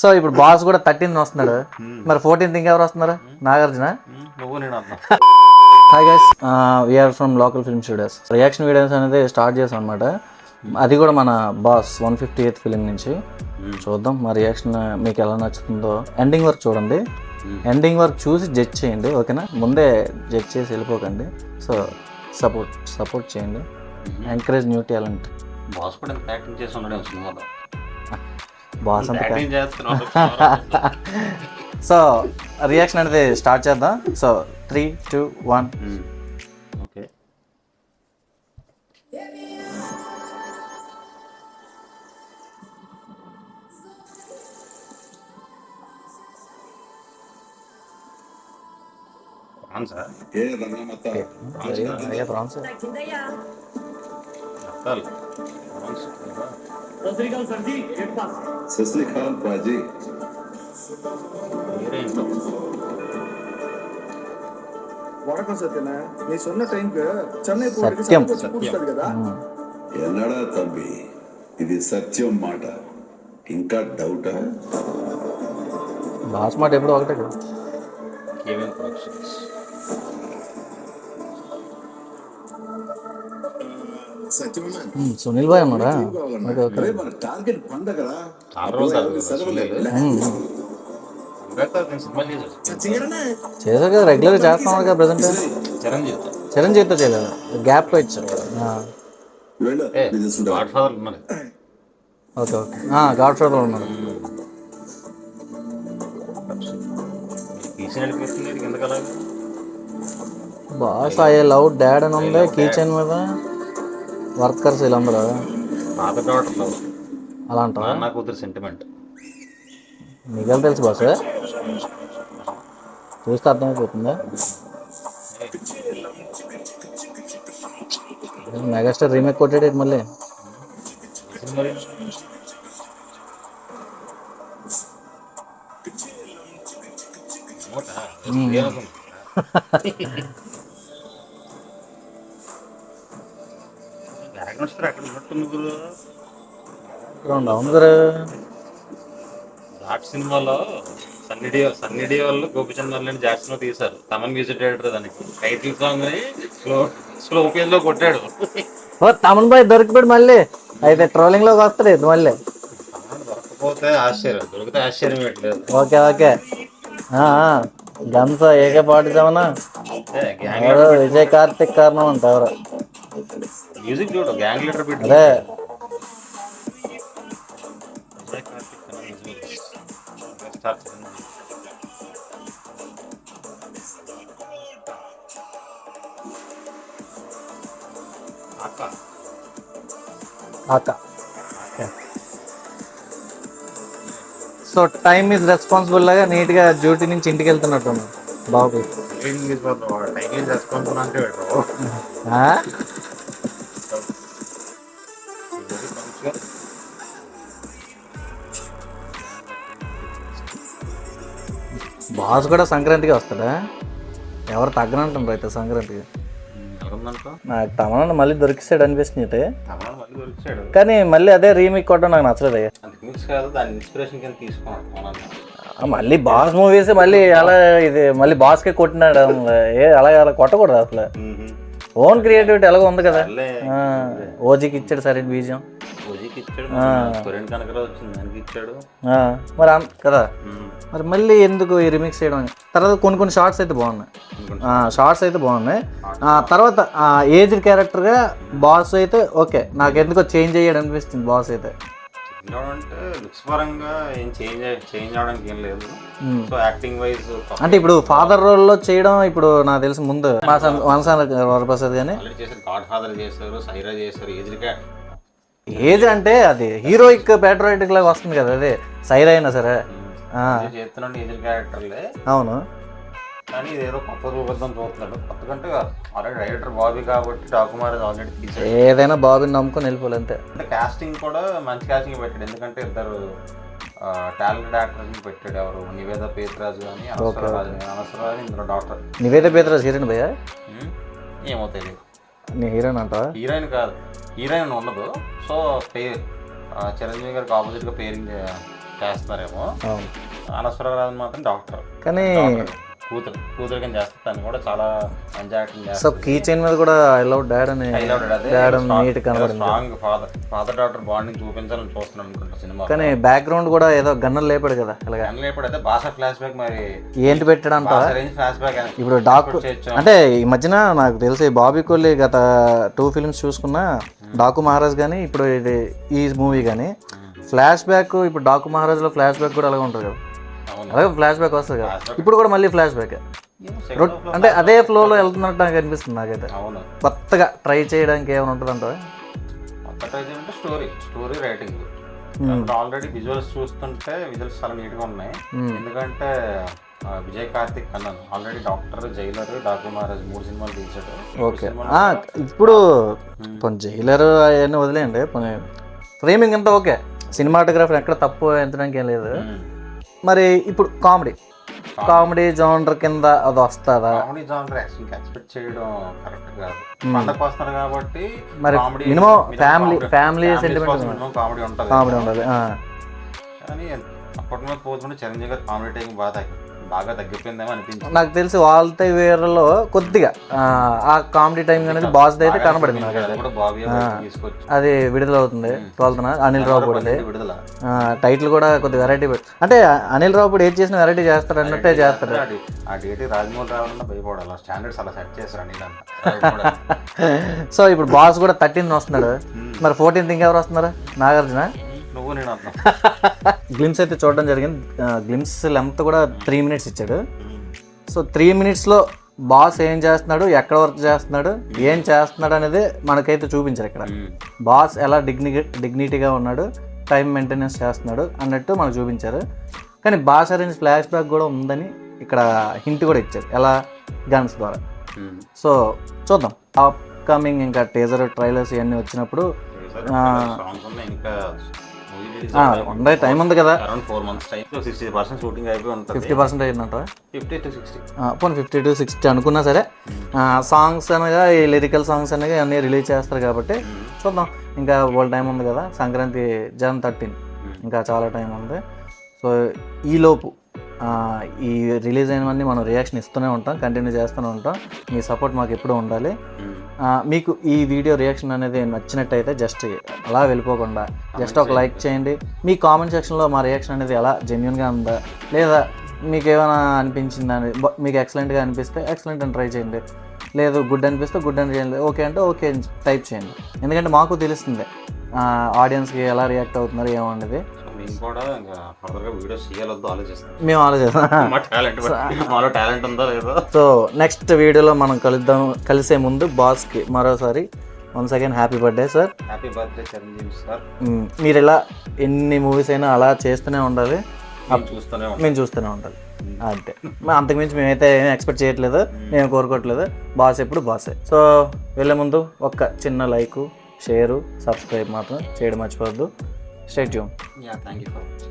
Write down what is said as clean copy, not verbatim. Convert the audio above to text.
So ఇప్పుడు boss కూడా 13 వస్తున్నాడు, మరి 14th ఇంకెవరు వస్తున్నారు? Nagarjuna. Hi guys, we're from local film studios. Reaction videos అనేది స్టార్ట్ చేసాం అనమాట. అది కూడా మన బాస్ 158th ఫిలిం నుంచి. చూద్దాం మా రియాక్షన్ మీకు ఎలా నచ్చుతుందో. ఎండింగ్ వరకు చూడండి, ఎండింగ్ వరకు చూసి జడ్జ్ చేయండి, ఓకేనా? ముందే జడ్జ్ చేసి వెళ్ళిపోకండి. సో సపోర్ట్ చేయండి, ఎంకరేజ్ న్యూ టాలెంట్. బాస్ కూడా యాక్టింగ్ చేసి ఉండడం సినిమాలో. బాస్ అంత సో రియాక్షన్ అనేది స్టార్ట్ చేద్దాం. సో 3, 2, 1. ఓకే. வணக்கம் சத்யனா, நீ சொன்ன டைம்க்கு சென்னை போறதுக்கு சத்தியம் கூப்பிட்டது కదా. ఎన్నడా తంబి, ఇది సత్యం మాట, ఇంకా డౌటా? బాస్ మాట ఎప్పుడు ఒకటే కదా. KVN productions. సత్యమన్నా, సునీల్ బాయ్ ఉన్నాడా? అరే మన టార్గెట్ పండగరా. చేశారు కదా, రెగ్యులర్గా చేస్తాం కదా. ప్రజెంట్ చిరంజీవితో చేయలేదు, గ్యాప్ ఇచ్చారు. ఓకే ఓకే, గాడ్ ఫాదర్ ఉన్నాడు. బాస్ ఐ లవ్ డాడ్ అని ఉంది కిచెన్ మీద. వర్కర్స్ వీళ్ళందరూ అలా అంటారా? నా కూతురు సెంటిమెంట్ మీకు తెలుసు బాస్, చూస్తే అర్థమైపోతుందా? మెగాస్టార్ రీమేక్ కొట్టాడు మళ్ళీ. అవును గురు. జాట్ సినిమాలో సన్నీ వాళ్ళు గోపిచంద్ వాళ్ళని జాట్ సినిమా తీశారు. తమన్ మ్యూజిక్ డైరెక్టర్ దానికి టైటిల్ సాంగ్ ని స్లో పేజ్ లో కొట్టాడు. ఓ తమన్ బాయ్ దొరికిపోయాడు మళ్ళీ. అయితే ట్రోలింగ్ లోకి వస్తాడు మళ్ళీ. దొరకపోతే ఆశ్చర్యం, దొరికితే ఆశ్చర్యం పెట్టలేదు. ఓకే ఓకే, గన్స్ ఏకే పాటించామన్నా. విజయ్ కార్తిక్ కారణం అంట ఎవరు? మ్యూజిక్ చూడు, గ్యాంగ్ లీడర్ పెట్టి. అదే అక్క. సో టైమ్ ఈజ్ రెస్పాన్సిబుల్ లాగా నీట్గా డ్యూటీ నుంచి ఇంటికి వెళ్తున్నట్టు బాబు. బాస్ కూడా సంక్రాంతికి వస్తాడా? ఎవరు తగ్గనంటారు అయితే సంక్రాంతికి. నాకు తమన్నా మళ్ళీ దొరికిస్తాడు అనిపిస్తుంది. కానీ మళ్ళీ అదే రీమేక్ కొట్టడం నాకు నచ్చలేదు. మళ్ళీ బాస్ మూవీస్ మళ్ళీ అలా ఇది మళ్ళీ బాస్కే కొట్టినాడు. అలా కొట్టకూడదు అసలు. ఓన్ క్రియేటివిటీ ఎలాగో ఉంది కదా. ఓజీకి ఇచ్చాడు సరే బీజం, మరి కదా. మరి మళ్ళీ ఎందుకు ఈ రిమిక్స్ చేయడం? తర్వాత కొన్ని షార్ట్స్ అయితే బాగున్నాయి. తర్వాత ఏజ్డ్ క్యారెక్టర్గా బాస్ అయితే ఓకే, నాకు ఎందుకో చేంజ్ అయ్యాడు అనిపిస్తుంది బాస్ అయితే. అంటే ఇప్పుడు ఫాదర్ రోల్ లో చేయడం ఇప్పుడు నాకు తెలిసి ముందు వరప్రసాద్ కానీ ఏజ్ అంటే అది హీరోయిక్ ప్యాట్రియాటిక్ లాగా వస్తుంది కదా. అదే సైరా అయినా సరే అవును. కానీ ఇదేదో కొత్త రూపం చూస్తున్నాడు. కొత్త కంటే ఆల్రెడీ డైరెక్టర్ బాబీ కాబట్టి డాక్యుమెంటరీ ఆల్రెడీ తీసాడు. ఏదైనా బాబీని నమ్ముకొని వెళ్ళిపోలే అంతే. అంటే కాస్టింగ్ కూడా మంచి కాస్టింగ్ పెట్టాడు, ఎందుకంటే ఇద్దరు టాలెంటెడ్ యాక్టర్స్ పెట్టాడు. ఎవరు నివేద పేత్రాజు అని, అనసరాజు ఇందులో డాక్టర్. నివేద పేత్రాజు హీరోయిన్ భయ్యా? ఏమో తెలియదు. నీ హీరోయిన్ అంట? హీరోయిన్ కాదు, హీరోయిన్ ఉండదు. సో చిరంజీవి గారికి ఆపోజిట్గా చేస్తున్నారేమో. అవును. అనస్వరరాజన్ మాత్రం డాక్టర్, కానీ కూతురు కింద చేస్తారు. తను కూడా చాలా మంచి యాక్టింగ్ సో చేస్తారు. కీ చైన్ మీద కూడా ఐ లవ్ డాడ్ అని డాడ్ నీట్ కనబడింది. స్ట్రాంగ్ ఫాదర్ డాక్టర్ బాండింగ్ చూపించాలని చూస్తున్నాను అనుకుంటా సినిమా. కానీ బ్యాక్గ్రౌండ్ కూడా ఏదో గన్నర్ లేపాడు కదా ఇలాగా. ఎప్పుడైతే భాష ఫ్లాష్ బ్యాక్ మరి ఏంటి పెట్టాడంట రేంజ్ ఫ్లాష్ బ్యాక్ అని ఇప్పుడు అంటే ఈ మధ్యన నాకు తెలిసి బాబీ కొల్లి గత 2 ఫిల్మ్స్ చూసుకున్నా, డాకు మహారాజ్ కానీ ఇప్పుడు ఇది ఈ మూవీ కానీ ఫ్లాష్ బ్యాక్, ఇప్పుడు డాకు మహారాజ్లో ఫ్లాష్ బ్యాక్ కూడా అలాగే ఉంటుంది కదా, అలాగే ఫ్లాష్ బ్యాక్ వస్తుంది కదా. ఇప్పుడు కూడా మళ్ళీ ఫ్లాష్ బ్యాక్ అంటే అదే ఫ్లోలో వెళ్తున్నట్టు నాకు అనిపిస్తుంది. నాకైతే అవును, కొత్తగా ట్రై చేయడానికి ఏమైనా ఉంటుంది అంటే కొత్త ట్రై చేయాలంటే స్టోరీ రైటింగ్. ఆల్రెడీ విజువల్స్ చూస్తుంటే విజువల్స్ చాలా నీట్గా ఉన్నాయి. ఎందుకంటే విజయ్ కార్తిక్ అన్నాను already doctor, Jailer, Daaku Maharaj 3 సినిమాలు తీసాడు. ఓకే. ఇప్పుడు కొన్ని జైలర్ అవన్నీ వదిలేయండి, ఫ్రేమింగ్ అంతా ఓకే, సినిమాటోగ్రఫీ ఎక్కడ తప్పు ఎంచడానికి ఏం లేదు. మరి ఇప్పుడు కామెడీ జోనర్ కింద అది వస్తుందా? కామెడీ జోనర్ ఎక్స్పెక్ట్ చేయడం కరెక్ట్ కాదు. పండగ వస్తారు కాబట్టి మరి మినిమం ఫ్యామిలీ సెంటిమెంట్ కామెడీ ఉండాలి. కానీ అప్పటి మీద పోతుంటే చిరంజీవి గారు కామెడీ టైం బాగా తగ్గిపోయిందేమో అనిపించింది నాకు తెలిసి వాళ్ళతో వేరేలో కొద్దిగా ఆ కామెడీ టైం అనేది బాస్ అయితే కనబడింది నాకు. అది విడుదల అవుతుంది 12న అనిల్ రావుపూడి. టైటిల్ కూడా కొద్దిగా వెరైటీ అంటే అనిల్ రావుపూడి ఏది చేసిన వెరైటీ చేస్తాడు అన్నట్టే చేస్తాడు. ఆ డేట్ రాజమౌళి రావాలన్నా భయపడాలి, స్టాండర్డ్స్ అలా సెట్ చేస్తారు అనిల్ అంతా. సో ఇప్పుడు బాస్ కూడా 13th వస్తున్నాడు, మరి 14th ఇంకెవరు వస్తున్నారు? నాగార్జున. నువ్వు నేను గ్లిమ్స్ అయితే చూడడం జరిగింది. గ్లిమ్స్ లెంత్ కూడా 3 minutes ఇచ్చాడు. సో 3 minutesలో బాస్ ఏం చేస్తున్నాడు, ఎక్కడ వర్క్ చేస్తున్నాడు, ఏం చేస్తున్నాడు అనేది మనకైతే చూపించారు. ఇక్కడ బాస్ ఎలా డిగ్నిటీగా ఉన్నాడు, టైం మెయింటెనెన్స్ చేస్తున్నాడు అన్నట్టు మనకు చూపించారు. కానీ బాస్ అరేంజ్ ఫ్లాష్ బ్యాక్ కూడా ఉందని ఇక్కడ హింట్ కూడా ఇచ్చారు, ఎలా గన్స్ ద్వారా. సో చూద్దాం అప్కమింగ్ ఇంకా టీజర్, ట్రైలర్స్ ఇవన్నీ వచ్చినప్పుడు ఉండే టైం ఉంది కదా. 4 months టైం 60% షూటింగ్ అయిపోయి ఉంటుంది. 50% అయిందంట. 50 to 60 పోనీ 50 to 60 అనుకున్నా సరే, సాంగ్స్ అనగా ఈ లిరికల్ సాంగ్స్ అనగా అన్నీ రిలీజ్ చేస్తారు కాబట్టి చూద్దాం. ఇంకా వాళ్ళ టైం ఉంది కదా, సంక్రాంతి Jan 13, ఇంకా చాలా టైం ఉంది. సో ఈలోపు ఈ రిలీజ్ అయినవన్నీ మనం రియాక్షన్ ఇస్తూనే ఉంటాం, కంటిన్యూ చేస్తూనే ఉంటాం. మీ సపోర్ట్ మాకు ఎప్పుడూ ఉండాలి. మీకు ఈ వీడియో రియాక్షన్ అనేది నచ్చినట్టయితే జస్ట్ అలా వెళ్ళిపోకుండా జస్ట్ ఒక లైక్ చేయండి. మీ కామెంట్ సెక్షన్లో మా రియాక్షన్ అనేది ఎలా జెన్యున్గా ఉందా, లేదా మీకు ఏమైనా అనిపించిందా అని, మీకు ఎక్సలెంట్గా అనిపిస్తే ఎక్సలెంట్ అని ట్రై చేయండి, లేదు గుడ్ అనిపిస్తే గుడ్ అని చేయండి, ఓకే అంటే ఓకే టైప్ చేయండి. ఎందుకంటే మాకు తెలుస్తుంది ఆడియన్స్కి ఎలా రియాక్ట్ అవుతున్నారు ఏమన్నది. మేము టాలెంట్ ఉందో లేదో. సో నెక్స్ట్ వీడియోలో మనం కలిసే ముందు బాస్కి మరోసారి once again happy birthday sir. Happy birthday Chiranjeevi sir. మీరు ఇలా ఎన్ని మూవీస్ అయినా అలా చేస్తూనే ఉండాలి, మేము చూస్తూనే ఉండాలి అంతే. అంతకుమించి మేమైతే ఏమీ ఎక్స్పెక్ట్ చేయట్లేదు, మేము కోరుకోవట్లేదు. బాస్ ఎప్పుడు బాసే. సో వెళ్ళే ముందు ఒక చిన్న లైక్, షేరు, సబ్స్క్రైబ్ మాత్రం చేయడం మర్చిపోవద్దు. Stay tuned. Yeah, thank you for watching.